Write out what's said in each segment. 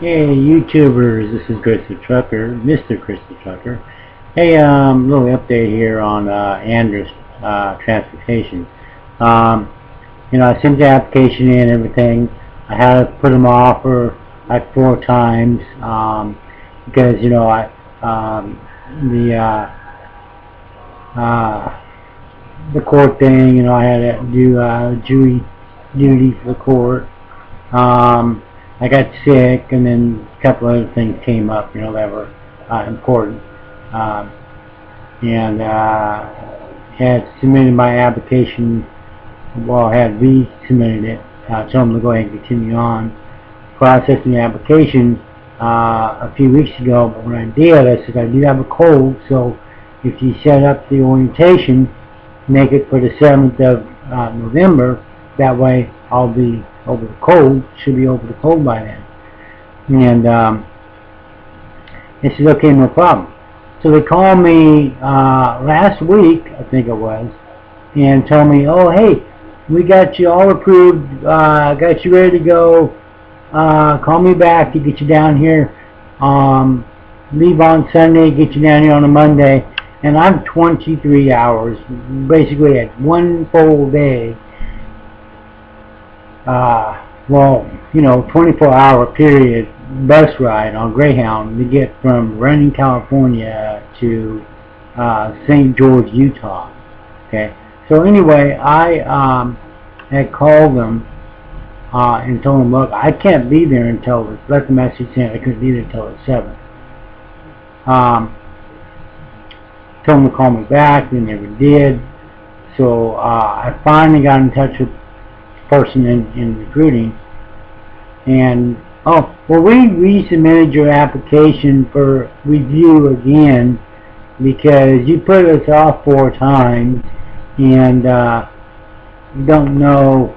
Hey YouTubers, this is MrChristhetrucker, MrChristhetrucker. Hey, little update here on Andrus transportation. I sent the application in and everything. I had to put them off for like 4 times because the court thing. I had to do jury duty for the court. I got sick, and then a couple other things came up, that were important. And had submitted my application, had resubmitted it, told them to go ahead and continue on processing the application a few weeks ago. But when I did, I said, I do have a cold, so if you set up the orientation, make it for the 7th of November, that way I'll be over the cold, should be over the cold by then. And they said, okay, no problem. So they called me last week, I think it was, and told me, oh, hey, we got you all approved, got you ready to go, call me back to get you down here, leave on Sunday, get you down here on a Monday. And I'm 23 hours, basically at one full day, 24-hour period bus ride on Greyhound to get from Running, California to St. George, Utah. Okay, so anyway, I had called them and told them, look, I can't be there until, let the message saying I couldn't be there until the 7th. Told them to call me back, they never did. So I finally got in touch with person in recruiting, and we resubmitted your application for review again because you put us off 4 times, and we don't know,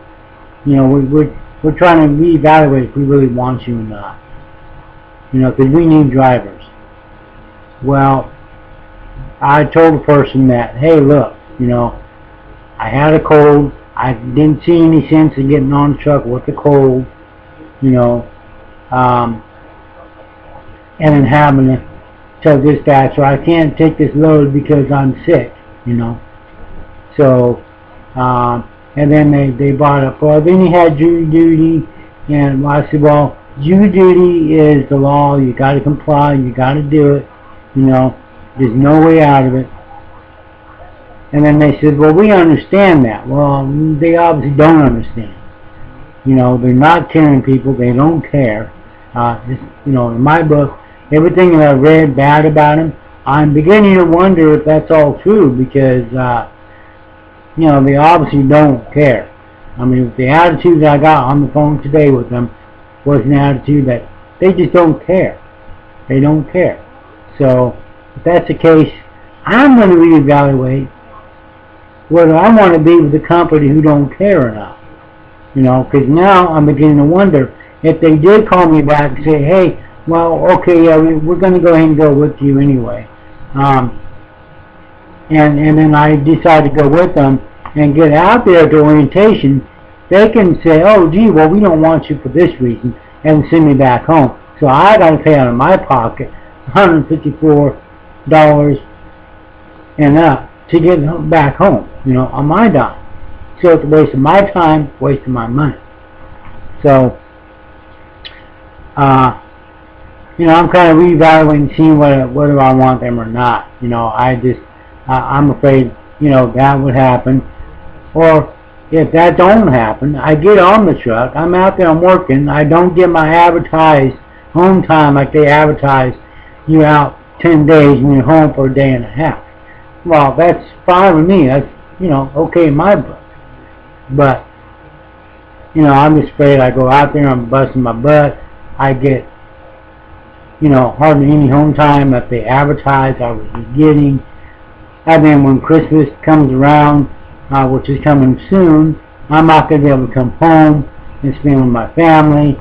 we're trying to reevaluate if we really want you or not, because we need drivers. Well, I told the person that, hey, look, I had a cold. I didn't see any sense in getting on the truck with the cold, and then having to tell dispatcher I can't take this load because I'm sick, So, and then they brought up, well, then you had jury duty, and I said, well, jury duty is the law. You got to comply. You got to do it. There's no way out of it. And then they said, well, we understand that. Well, they obviously don't understand. They're not caring people. They don't care. In my book, everything that I read bad about them, I'm beginning to wonder if that's all true because, they obviously don't care. I mean, the attitude that I got on the phone today with them was an attitude that they just don't care. They don't care. So, if that's the case, I'm going to reevaluate whether I want to be with the company who don't care or not. Because now I'm beginning to wonder if they did call me back and say, hey, well, okay, yeah, we're going to go ahead and go with you anyway. And then I decide to go with them and get out there to orientation, they can say, oh, gee, well, we don't want you for this reason, and send me back home. So I got to pay out of my pocket $154 and up to get back home, on my dime. So it's a waste of my time, waste of my money. So, I'm kind of reevaluating, seeing whether I want them or not. I'm afraid, that would happen. Or if that don't happen, I get on the truck, I'm out there, I'm working, I don't get my advertised home time like they advertise you out 10 days and you're home for a day and a half. Well, that's fine with me. That's, okay in my book. But, I'm just afraid I go out there, I'm busting my butt. I get, hardly any home time that they advertise I would be getting. And then when Christmas comes around, which is coming soon, I'm not going to be able to come home and spend with my family,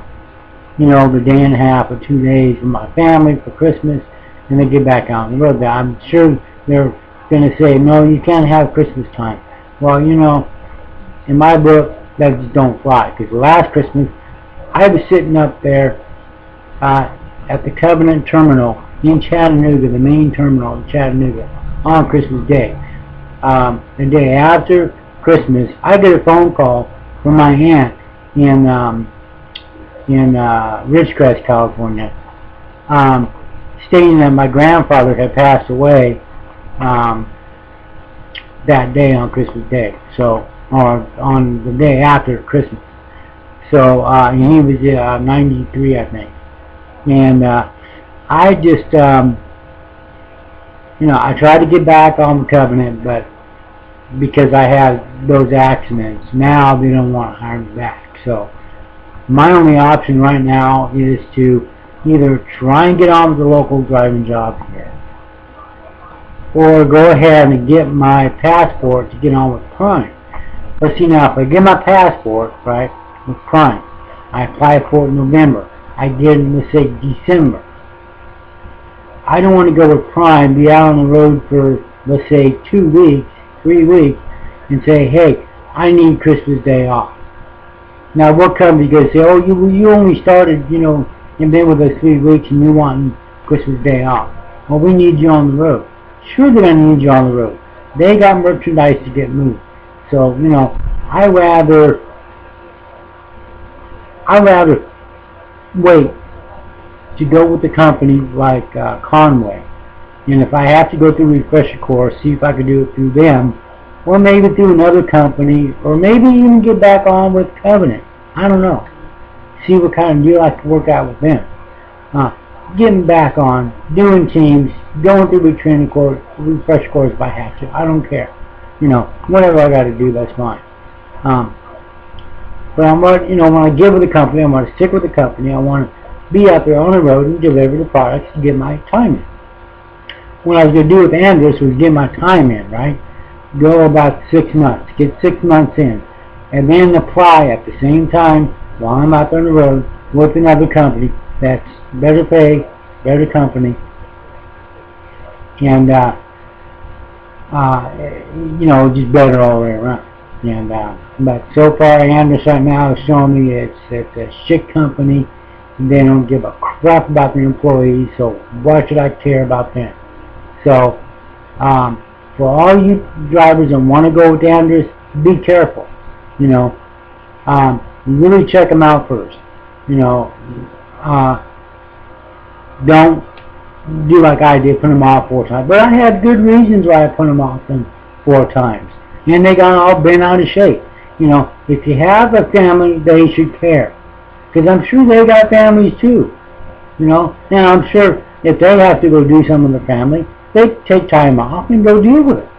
the day and a half or 2 days with my family for Christmas, and then get back out on the road. I'm sure they're going to say, no, you can't have Christmas time. Well, in my book, that just don't fly. Because last Christmas, I was sitting up there at the Covenant Terminal in Chattanooga, the main terminal in Chattanooga, on Christmas Day. The day after Christmas, I get a phone call from my aunt in Ridgecrest, California, stating that my grandfather had passed away that day on Christmas Day, so on the day after Christmas. So he was 93, I think, and I just I tried to get back on the Covenant, but because I had those accidents, now they don't want to hire me back. So my only option right now is to either try and get on with the local driving job here, or go ahead and get my passport to get on with Prime. But see, now if I get my passport, right, with Prime, I apply for it in November, I get it in, let's say, December. I don't want to go with Prime, be out on the road for, let's say, 2 weeks, 3 weeks, and say, hey, I need Christmas Day off. Now, what company is going to say, oh, you only started, and been with us 3 weeks, and you want Christmas Day off? Well, we need you on the road. Sure, they're going to need you on the road. They got merchandise to get moved. So, I rather wait to go with the company like Conway. And if I have to go through a refresher course, see if I can do it through them, or maybe through another company, or maybe even get back on with Covenant. I don't know. See what kind of deal I can work out with them. Getting back on, doing teams, going through the training course, refresher course if I have to. I don't care. Whatever I got to do, that's fine. But I'm when I get with the company, I want to stick with the company. I want to be out there on the road and deliver the products to get my time in. What I was going to do with Andrus was get my time in, right? Go about 6 months, get 6 months in, and then apply at the same time while I'm out there on the road with another company that's better pay, better company, and just better all the way around. And but so far, Andrus right now is showing me it's a shit company. They don't give a crap about their employees, so why should I care about them? So, for all you drivers that want to go with Andrus, be careful. Really check them out first. Don't do like I did, put them off 4 times. But I had good reasons why I put them off 4 times. And they got all bent out of shape. If you have a family, they should care. Because I'm sure they got families too. Now I'm sure if they have to go do something with their family, they take time off and go deal with it.